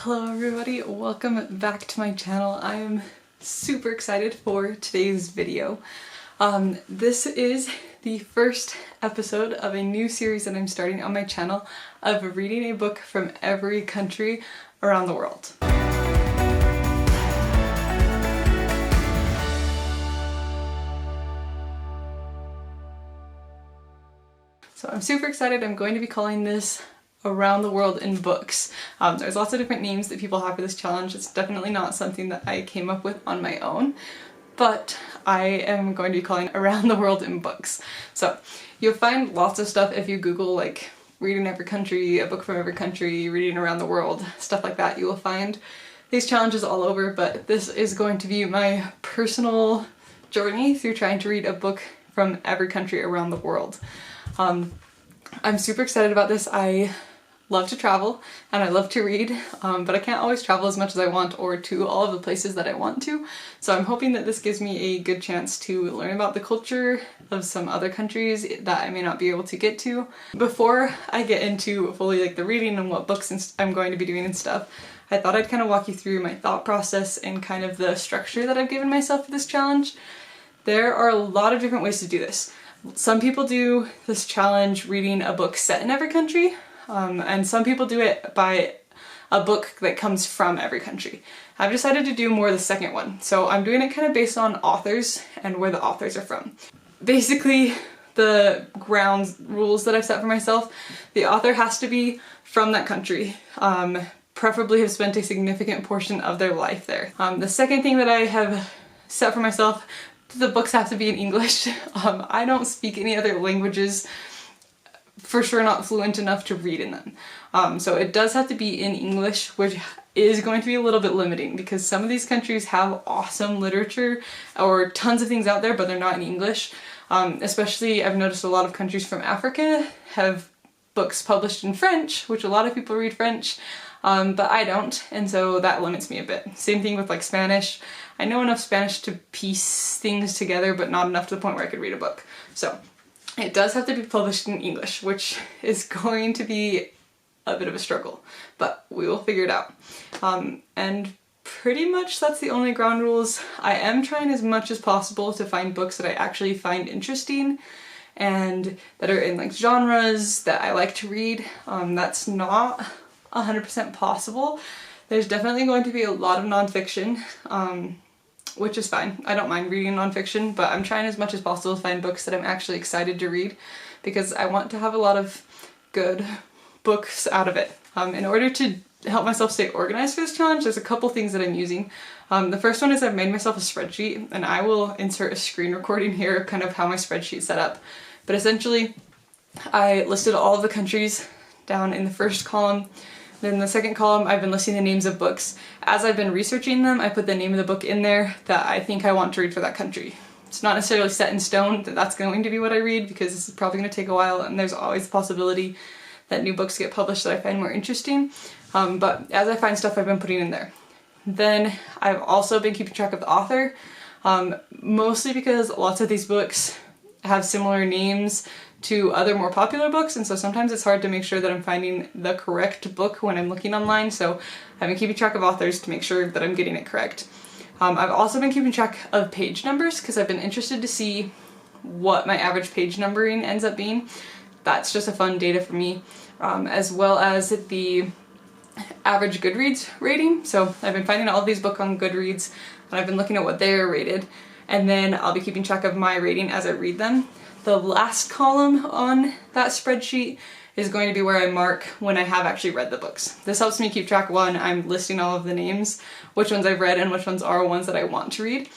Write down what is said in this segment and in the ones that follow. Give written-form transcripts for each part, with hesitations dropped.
Hello everybody, welcome back to my channel. I am super excited for today's video. This is the first episode of a new series that I'm starting on my channel of reading a book from every country around the world. So I'm super excited. I'm going to be calling this Around the World in Books. There's lots of different names that people have for this challenge. It's definitely not something that I came up with on my own, but I am going to be calling Around the World in Books. So you'll find lots of stuff if you Google like reading every country, a book from every country, reading around the world, stuff like that. You will find these challenges all over, but this is going to be my personal journey through trying to read a book from every country around the world. I'm super excited about this. I love to travel and I love to read, but I can't always travel as much as I want or to all of the places that I want to. So I'm hoping that this gives me a good chance to learn about the culture of some other countries that I may not be able to get to. Before I get into fully like the reading and what books I'm going to be doing and stuff, I thought I'd kind of walk you through my thought process and kind of the structure that I've given myself for this challenge. There are a lot of different ways to do this. Some people do this challenge reading a book set in every country, and some people do it by a book that comes from every country. I've decided to do more the second one, so I'm doing it kind of based on authors and where the authors are from. Basically, the ground rules that I've set for myself, the author has to be from that country, preferably have spent a significant portion of their life there. The second thing that I have set for myself, the books have to be in English. I don't speak any other languages, for sure not fluent enough to read in them. So it does have to be in English, which is going to be a little bit limiting because some of these countries have awesome literature or tons of things out there, but they're not in English. Especially I've noticed a lot of countries from Africa have books published in French, which a lot of people read French, but I don't, and so that limits me a bit. Same thing with like Spanish. I know enough Spanish to piece things together, but not enough to the point where I could read a book. So it does have to be published in English, which is going to be a bit of a struggle, but we will figure it out. And pretty much that's the only ground rules. I am trying as much as possible to find books that I actually find interesting and that are in like genres that I like to read. That's not 100% possible. There's definitely going to be a lot of nonfiction, which is fine. I don't mind reading nonfiction, but I'm trying as much as possible to find books that I'm actually excited to read because I want to have a lot of good books out of it. In order to help myself stay organized for this challenge, there's a couple things that I'm using. The first one is I've made myself a spreadsheet, and I will insert a screen recording here of kind of how my spreadsheet's set up. But essentially, I listed all of the countries down in the first column. Then in the second column, I've been listing the names of books. As I've been researching them, I put the name of the book in there that I think I want to read for that country. It's not necessarily set in stone that that's going to be what I read because this is probably going to take a while and there's always the possibility that new books get published that I find more interesting. But as I find stuff, I've been putting in there. Then I've also been keeping track of the author, mostly because lots of these books have similar names to other more popular books, and so sometimes it's hard to make sure that I'm finding the correct book when I'm looking online, so I've been keeping track of authors to make sure that I'm getting it correct. I've also been keeping track of page numbers because I've been interested to see what my average page numbering ends up being. That's just a fun data for me, as well as the average Goodreads rating. So I've been finding all of these books on Goodreads and I've been looking at what they're rated, and then I'll be keeping track of my rating as I read them. The last column on that spreadsheet is going to be where I mark when I have actually read the books. This helps me keep track when I'm listing all of the names, which ones I've read and which ones are ones that I want to read.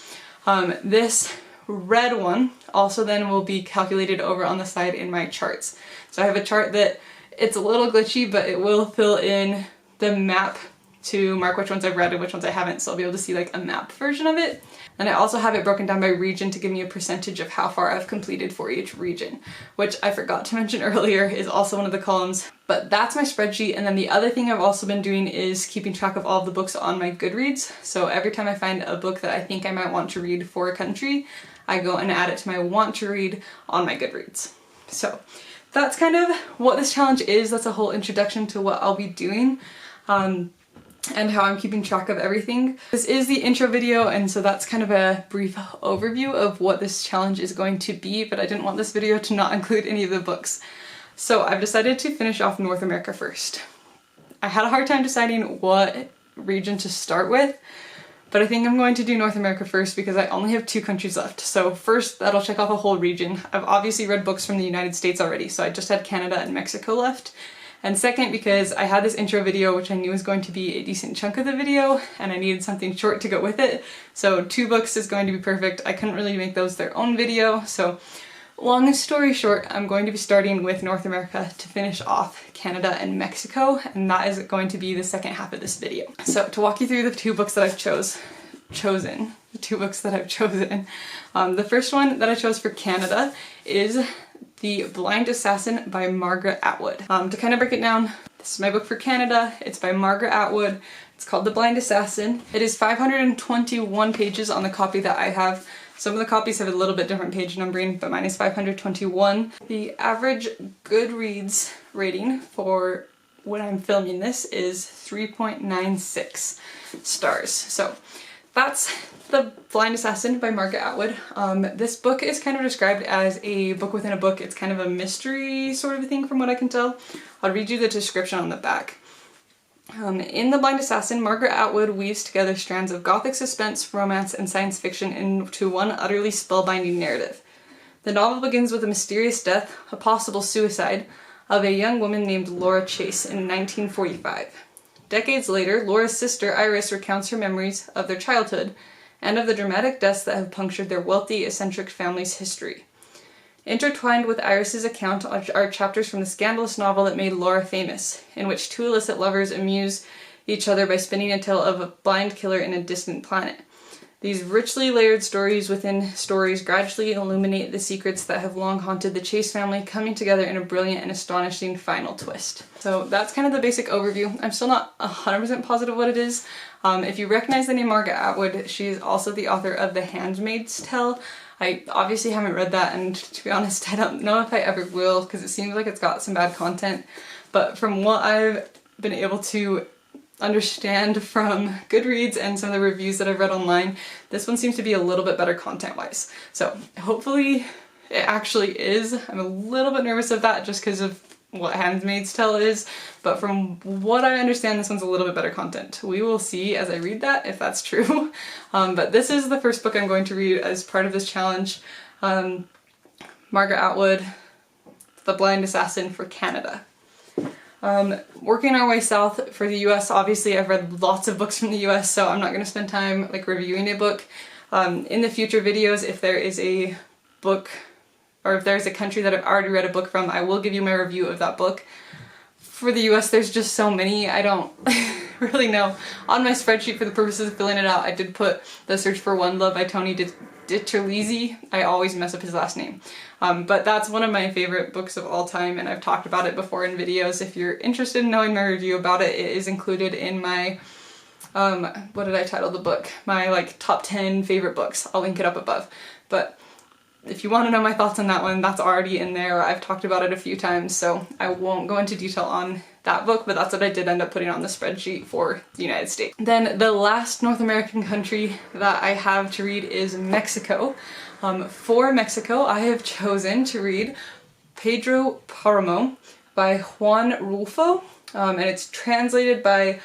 This red one also then will be calculated over on the side in my charts. So I have a chart that it's a little glitchy, but it will fill in the map to mark which ones I've read and which ones I haven't, so I'll be able to see like a map version of it. And I also have it broken down by region to give me a percentage of how far I've completed for each region, which I forgot to mention earlier is also one of the columns. But that's my spreadsheet, and then the other thing I've also been doing is keeping track of all of the books on my Goodreads. So every time I find a book that I think I might want to read for a country, I go and add it to my want to read on my Goodreads. So that's kind of what this challenge is. That's a whole introduction to what I'll be doing. and how I'm keeping track of everything. This is the intro video, and so that's kind of a brief overview of what this challenge is going to be, but I didn't want this video to not include any of the books. So I've decided to finish off North America first. I had a hard time deciding what region to start with, but I think I'm going to do North America first because I only have 2 countries left. So first, that'll check off a whole region. I've obviously read books from the United States already, so I just had Canada and Mexico left. And second, because I had this intro video, which I knew was going to be a decent chunk of the video, and I needed something short to go with it. So 2 books is going to be perfect. I couldn't really make those their own video. So long story short, I'm going to be starting with North America to finish off Canada and Mexico, and that is going to be the second half of this video. So to walk you through the 2 books that I've chosen, the first one that I chose for Canada is The Blind Assassin by Margaret Atwood. To kind of break it down, this is my book for Canada. It's by Margaret Atwood. It's called The Blind Assassin. It is 521 pages on the copy that I have. Some of the copies have a little bit different page numbering, but mine is 521. The average Goodreads rating for when I'm filming this is 3.96 stars. So that's The Blind Assassin by Margaret Atwood. This book is kind of described as a book within a book. It's kind of a mystery sort of thing from what I can tell. I'll read you the description on the back. In The Blind Assassin, Margaret Atwood weaves together strands of gothic suspense, romance, and science fiction into one utterly spellbinding narrative. The novel begins with a mysterious death, a possible suicide, of a young woman named Laura Chase in 1945. Decades later, Laura's sister Iris recounts her memories of their childhood and of the dramatic deaths that have punctured their wealthy, eccentric family's history. Intertwined with Iris's account are chapters from the scandalous novel that made Laura famous, in which 2 illicit lovers amuse each other by spinning a tale of a blind killer in a distant planet. These richly layered stories within stories gradually illuminate the secrets that have long haunted the Chase family, coming together in a brilliant and astonishing final twist. So that's kind of the basic overview. I'm still not 100% positive what it is. If you recognize the name Margaret Atwood, she is also the author of The Handmaid's Tale. I obviously haven't read that, and to be honest, I don't know if I ever will, because it seems like it's got some bad content. But from what I've been able to understand from Goodreads and some of the reviews that I've read online, this one seems to be a little bit better content-wise. So hopefully it actually is. I'm a little bit nervous of that just because of what Handmaid's Tale is, but from what I understand, this one's a little bit better content. We will see as I read that if that's true. But this is the first book I'm going to read as part of this challenge. Margaret Atwood, The Blind Assassin for Canada. Working our way south for the US, obviously I've read lots of books from the US, so I'm not going to spend time like reviewing a book. In the future videos, if there is a book or if there's a country that I've already read a book from, I will give you my review of that book. For the US, there's just so many, I don't really know. On my spreadsheet for the purposes of filling it out, I did put The Search for One Love by Tony DiTerlizzi. I always mess up his last name. But that's one of my favorite books of all time, and I've talked about it before in videos. If you're interested in knowing my review about it, it is included in my, what did I title the book? My like top 10 favorite books. I'll link it up above. But if you want to know my thoughts on that one, that's already in there. I've talked about it a few times, so I won't go into detail on that book, but that's what I did end up putting on the spreadsheet for the United States. Then the last North American country that I have to read is Mexico. For Mexico, I have chosen to read Pedro Páramo by Juan Rulfo, and it's translated by,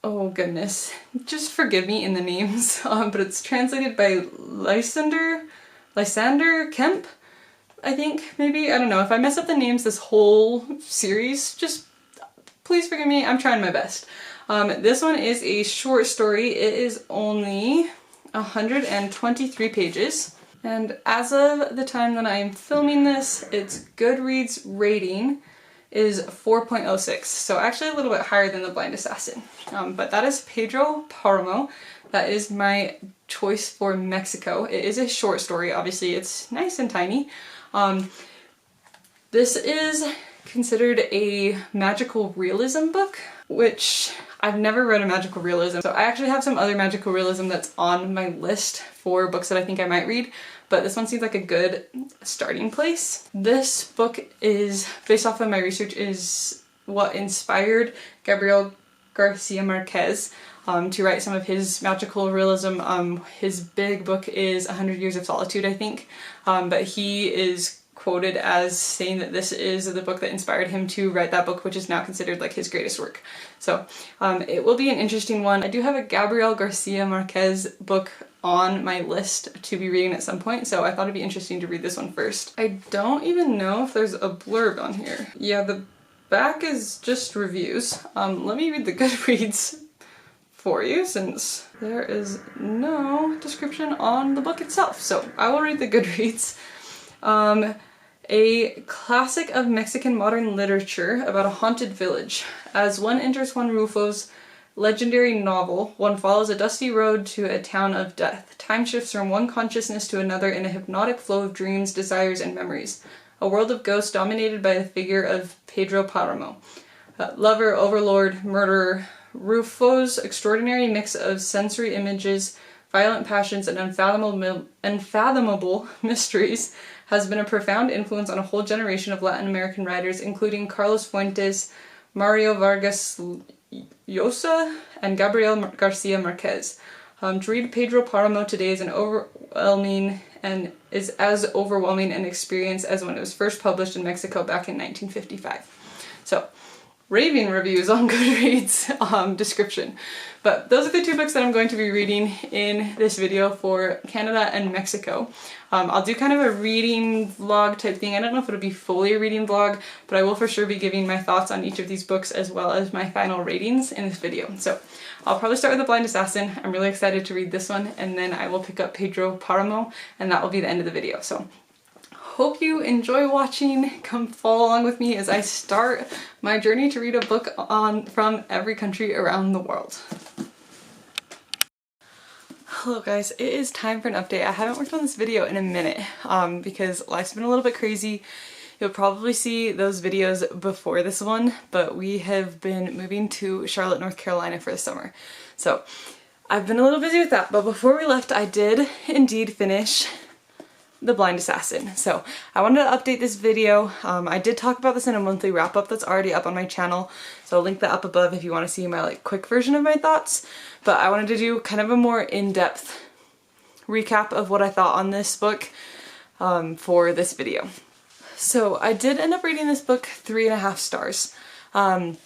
oh goodness, just forgive me in the names, but it's translated by Lysander Kemp, I think, maybe? I don't know. If I mess up the names this whole series, just please forgive me. I'm trying my best. This one is a short story. It is only 123 pages. And as of the time that I am filming this, its Goodreads rating is 4.06. So actually a little bit higher than The Blind Assassin. But that is Pedro Páramo. That is my choice for Mexico. It is a short story, obviously. It's nice and tiny. This is considered a magical realism book, which I've never read a magical realism. So I actually have some other magical realism that's on my list for books that I think I might read, but this one seems like a good starting place. This book is, based off of my research, is what inspired Gabrielle Garcia Marquez to write some of his magical realism. His big book is 100 Years of Solitude, I think, but he is quoted as saying that this is the book that inspired him to write that book, which is now considered like his greatest work. So it will be an interesting one. I do have a Gabriel Garcia Marquez book on my list to be reading at some point, so I thought it'd be interesting to read this one first. I don't even know if there's a blurb on here. Yeah, the back is just reviews. Let me read the Goodreads for you since there is no description on the book itself. So I will read the Goodreads. A classic of Mexican modern literature about a haunted village. As one enters Juan Rulfo's legendary novel, one follows a dusty road to a town of death. Time shifts from one consciousness to another in a hypnotic flow of dreams, desires, and memories. A world of ghosts dominated by the figure of Pedro Paramo. Lover, overlord, murderer, Rulfo's extraordinary mix of sensory images, violent passions, and unfathomable mysteries has been a profound influence on a whole generation of Latin American writers, including Carlos Fuentes, Mario Vargas Llosa, and Gabriel Garcia Marquez. To read Pedro Paramo today is as overwhelming an experience as when it was first published in Mexico back in 1955. So, raving reviews on Goodreads description. But those are the two books that I'm going to be reading in this video for Canada and Mexico. I'll do kind of a reading vlog type thing. I don't know if it'll be fully a reading vlog, but I will for sure be giving my thoughts on each of these books as well as my final ratings in this video. So I'll probably start with The Blind Assassin. I'm really excited to read this one, and then I will pick up Pedro Paramo, and that will be the end of the video. So hope you enjoy watching. Come follow along with me as I start my journey to read a book from every country around the world. Hello guys, it is time for an update. I haven't worked on this video in a minute because life's been a little bit crazy. You'll probably see those videos before this one, but we have been moving to Charlotte, North Carolina for the summer. So I've been a little busy with that, but before we left I did indeed finish The Blind Assassin. So I wanted to update this video. I did talk about this in a monthly wrap-up that's already up on my channel, so I'll link that up above if you want to see my quick version of my thoughts. But I wanted to do kind of a more in-depth recap of what I thought on this book for this video. So I did end up reading this book 3.5 stars. And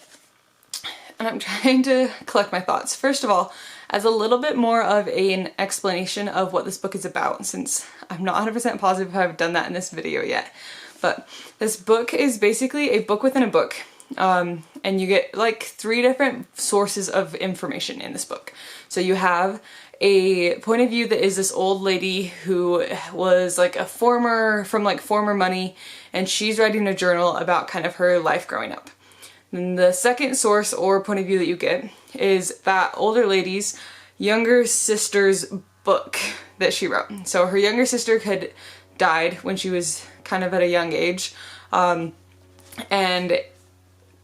I'm trying to collect my thoughts. First of all, as a little bit more of an explanation of what this book is about, since I'm not 100% positive if I've done that in this video yet. But this book is basically a book within a book. And you get like 3 different sources of information in this book. So you have a point of view that is this old lady who was like a former money, and she's writing a journal about kind of her life growing up. And the second source or point of view that you get is that older lady's younger sister's book that she wrote. So her younger sister had died when she was kind of at a young age, and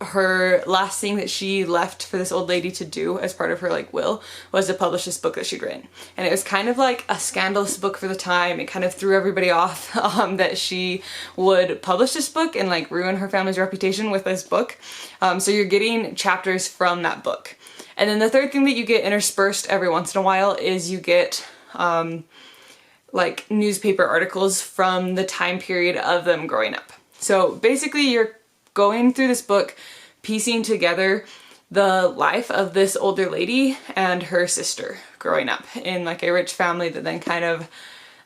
her last thing that she left for this old lady to do as part of her will was to publish this book that she'd written. And it was kind of like a scandalous book for the time. It kind of threw everybody off that she would publish this book and ruin her family's reputation with this book. So you're getting chapters from that book. And then the third thing that you get interspersed every once in a while is you get newspaper articles from the time period of them growing up. So basically you're going through this book, piecing together the life of this older lady and her sister growing up in a rich family that then kind of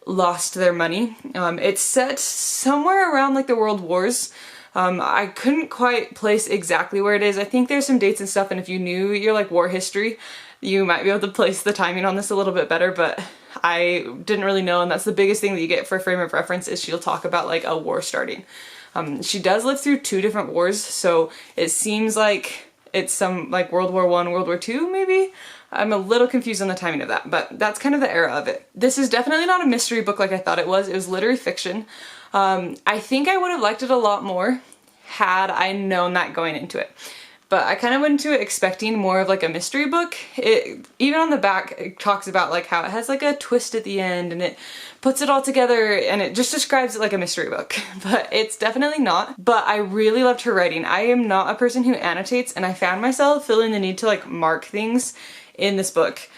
lost their money. It's set somewhere around the World Wars. I couldn't quite place exactly where it is. I think there's some dates and stuff, and if you knew your war history, you might be able to place the timing on this a little bit better, but I didn't really know, and that's the biggest thing that you get for frame of reference is she'll talk about a war starting. She does live through 2 different wars, so it seems like it's some World War I, World War II maybe? I'm a little confused on the timing of that, but that's kind of the era of it. This is definitely not a mystery book like I thought it was. It was literary fiction. I think I would have liked it a lot more had I known that going into it. but I kind of went into it expecting more of like a mystery book. Even on the back, it talks about like how it has like a twist at the end and it puts it all together and it just describes it like a mystery book, but it's definitely not. But I really loved her writing. I am not a person who annotates, and I found myself feeling the need to like mark things in this book.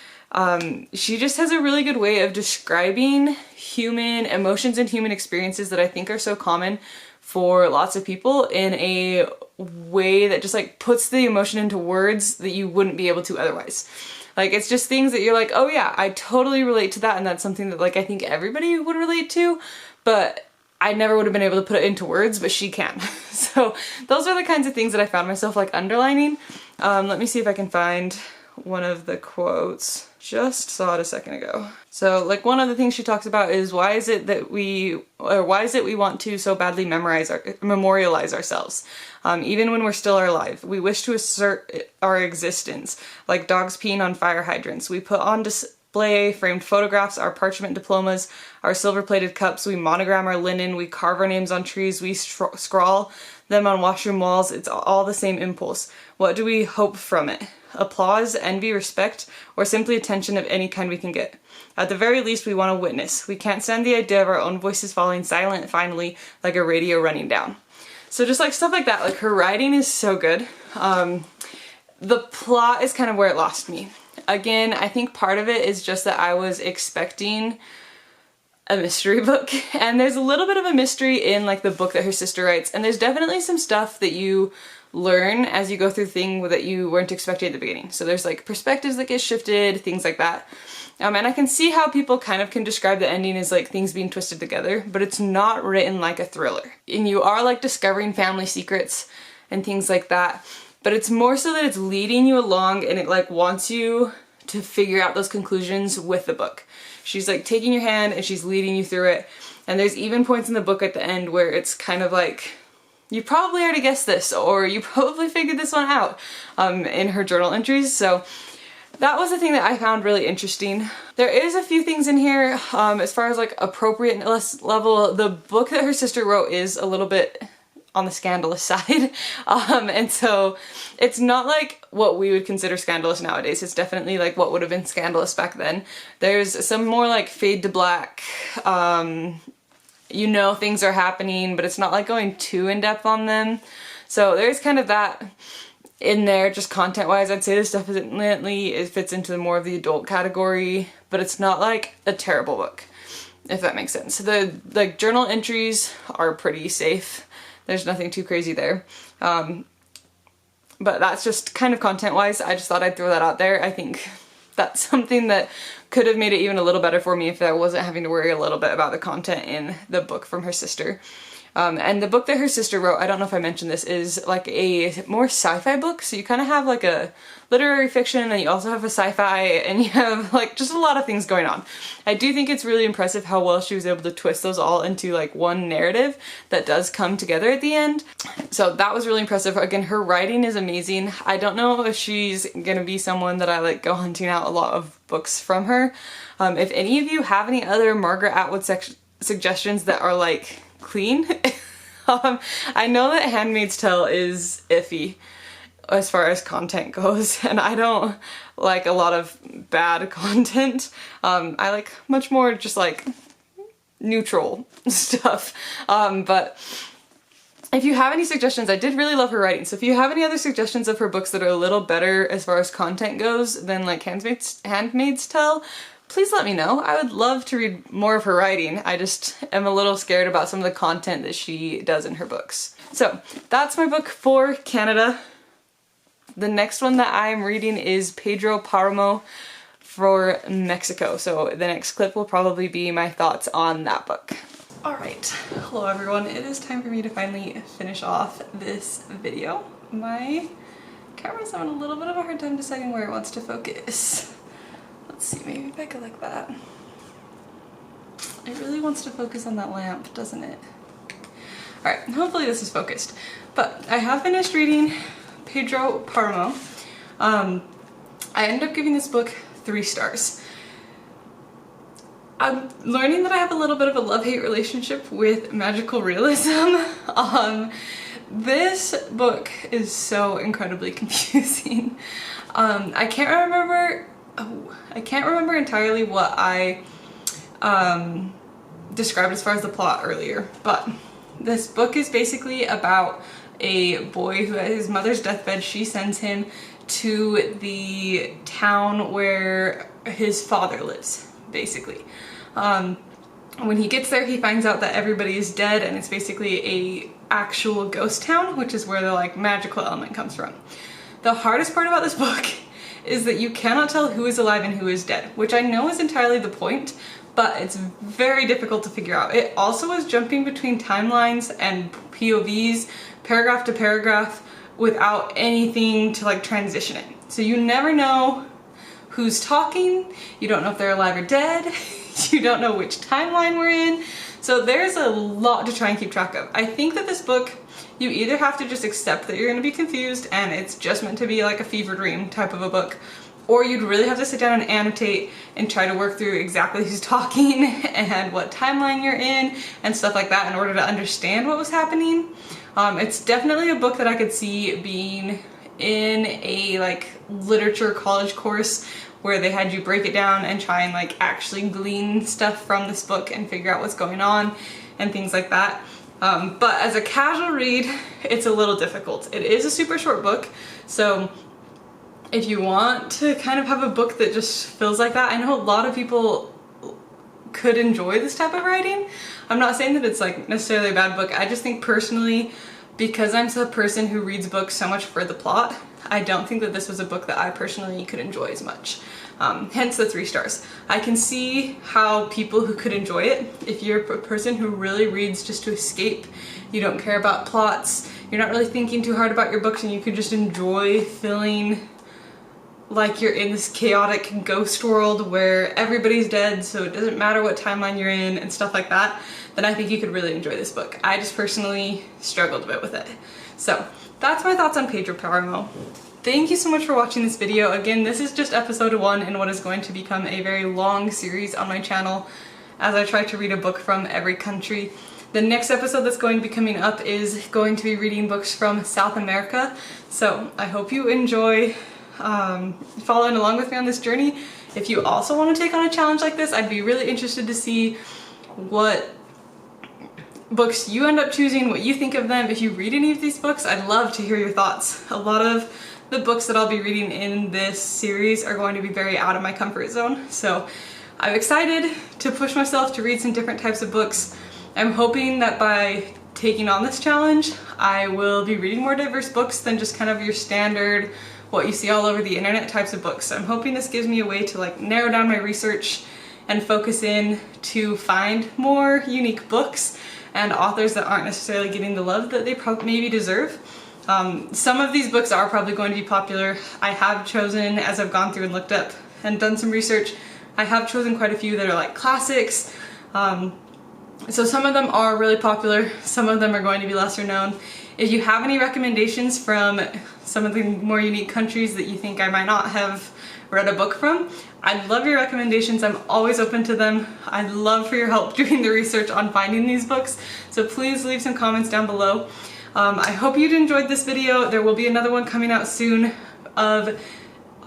She just has a really good way of describing human emotions and human experiences that I think are so common for lots of people in a way that just like puts the emotion into words that you wouldn't be able to otherwise. Like, it's just things that you're like, oh yeah, I totally relate to that, and that's something that like I think everybody would relate to, but I never would have been able to put it into words, but she can. So those are the kinds of things that I found myself like underlining. Let me see if I can find one of the quotes. Just saw it a second ago. So like one of the things she talks about is why is it we want to so badly memorialize ourselves, even when we're still alive. We wish to assert our existence, like dogs peeing on fire hydrants. We put on display framed photographs, our parchment diplomas, our silver-plated cups. We monogram our linen. We carve our names on trees. We scrawl them on washroom walls. It's all the same impulse. What do we hope from it? Applause, envy, respect, or simply attention of any kind we can get. At the very least, we want to witness. We can't stand the idea of our own voices falling silent finally, like a radio running down. So just like stuff like that, like her writing is so good. The plot is kind of where it lost me. Again, I think part of it is just that I was expecting a mystery book, and there's a little bit of a mystery in like the book that her sister writes, and there's definitely some stuff that you learn as you go through things that you weren't expecting at the beginning. So there's like perspectives that get shifted, things like that. And I can see how people kind of can describe the ending as like things being twisted together, but it's not written like a thriller. And you are like discovering family secrets and things like that, but it's more so that it's leading you along and it like wants you to figure out those conclusions with the book. She's like taking your hand and she's leading you through it. And there's even points in the book at the end where it's kind of like, you probably already guessed this, or you probably figured this one out in her journal entries. So that was the thing that I found really interesting. There is a few things in here as far as like appropriateness level. The book that her sister wrote is a little bit on the scandalous side. And so it's not like what we would consider scandalous nowadays. It's definitely like what would have been scandalous back then. There's some more like fade to black, you know things are happening, but it's not like going too in depth on them. So there's kind of that in there, just content wise. I'd say this definitely it fits into more of the adult category, but it's not like a terrible book, if that makes sense. The like journal entries are pretty safe. There's nothing too crazy there. But that's just kind of content wise. I just thought I'd throw that out there. I think that's something that could have made it even a little better for me if I wasn't having to worry a little bit about the content in the book from her sister. And the book that her sister wrote, I don't know if I mentioned this, is like a more sci-fi book. So you kind of have like a literary fiction and you also have a sci-fi and you have like just a lot of things going on. I do think it's really impressive how well she was able to twist those all into like one narrative that does come together at the end. So that was really impressive. Again, her writing is amazing. I don't know if she's gonna be someone that I like go hunting out a lot of books from her. If any of you have any other Margaret Atwood suggestions that are like clean, I know that Handmaid's Tale is iffy as far as content goes, and I don't like a lot of bad content. I like much more just like neutral stuff. But if you have any suggestions, I did really love her writing, so if you have any other suggestions of her books that are a little better as far as content goes than like Handmaid's Tale, please let me know. I would love to read more of her writing. I just am a little scared about some of the content that she does in her books. So that's my book for Canada. The next one that I'm reading is Pedro Paramo for Mexico. So the next clip will probably be my thoughts on that book. Alright, hello everyone. It is time for me to finally finish off this video. My camera's having a little bit of a hard time deciding where it wants to focus. Let's see, maybe if I go like that. It really wants to focus on that lamp, doesn't it? Alright, hopefully this is focused. But I have finished reading Pedro Paramo. I ended up giving this book 3 stars. I'm learning that I have a little bit of a love-hate relationship with magical realism. This book is so incredibly confusing. I can't remember entirely what I described as far as the plot earlier, but this book is basically about a boy who, at his mother's deathbed, she sends him to the town where his father lives, basically. When he gets there, he finds out that everybody is dead, and it's basically a actual ghost town, which is where the like magical element comes from. The hardest part about this book is that you cannot tell who is alive and who is dead, which I know is entirely the point, but it's very difficult to figure out. It also is jumping between timelines and POVs, paragraph to paragraph, without anything to like transition it. So you never know who's talking, you don't know if they're alive or dead, you don't know which timeline we're in. So there's a lot to try and keep track of. I think that this book, you either have to just accept that you're going to be confused and it's just meant to be like a fever dream type of a book, or you'd really have to sit down and annotate and try to work through exactly who's talking and what timeline you're in and stuff like that in order to understand what was happening. It's definitely a book that I could see being in a like literature college course where they had you break it down and try and like actually glean stuff from this book and figure out what's going on and things like that. But as a casual read, it's a little difficult. It is a super short book, so if you want to kind of have a book that just feels like that, I know a lot of people could enjoy this type of writing. I'm not saying that it's like necessarily a bad book. I just think personally, because I'm a person who reads books so much for the plot, I don't think that this was a book that I personally could enjoy as much. Hence the 3 stars. I can see how people who could enjoy it, if you're a person who really reads just to escape, you don't care about plots, you're not really thinking too hard about your books, and you could just enjoy feeling like you're in this chaotic ghost world where everybody's dead, so it doesn't matter what timeline you're in and stuff like that, then I think you could really enjoy this book. I just personally struggled a bit with it. So that's my thoughts on Pedro Paramo. Thank you so much for watching this video. Again, this is just episode 1 in what is going to become a very long series on my channel as I try to read a book from every country. The next episode that's going to be coming up is going to be reading books from South America. So I hope you enjoy following along with me on this journey. If you also want to take on a challenge like this, I'd be really interested to see what books you end up choosing, what you think of them. If you read any of these books, I'd love to hear your thoughts. A lot of the books that I'll be reading in this series are going to be very out of my comfort zone, so I'm excited to push myself to read some different types of books. I'm hoping that by taking on this challenge, I will be reading more diverse books than just kind of your standard, what you see all over the internet types of books. So I'm hoping this gives me a way to like narrow down my research and focus in to find more unique books and authors that aren't necessarily getting the love that they maybe deserve. Some of these books are probably going to be popular. I have chosen, as I've gone through and looked up and done some research, I have chosen quite a few that are like classics. So some of them are really popular, some of them are going to be lesser known. If you have any recommendations from some of the more unique countries that you think I might not have read a book from, I'd love your recommendations. I'm always open to them. I'd love for your help doing the research on finding these books, so please leave some comments down below. I hope you enjoyed this video. There will be another one coming out soon of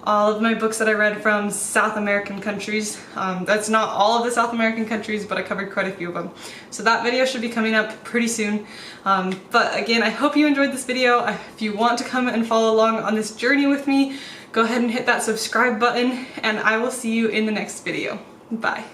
all of my books that I read from South American countries. That's not all of the South American countries, but I covered quite a few of them. So that video should be coming up pretty soon. But again, I hope you enjoyed this video. If you want to come and follow along on this journey with me, go ahead and hit that subscribe button, and I will see you in the next video. Bye.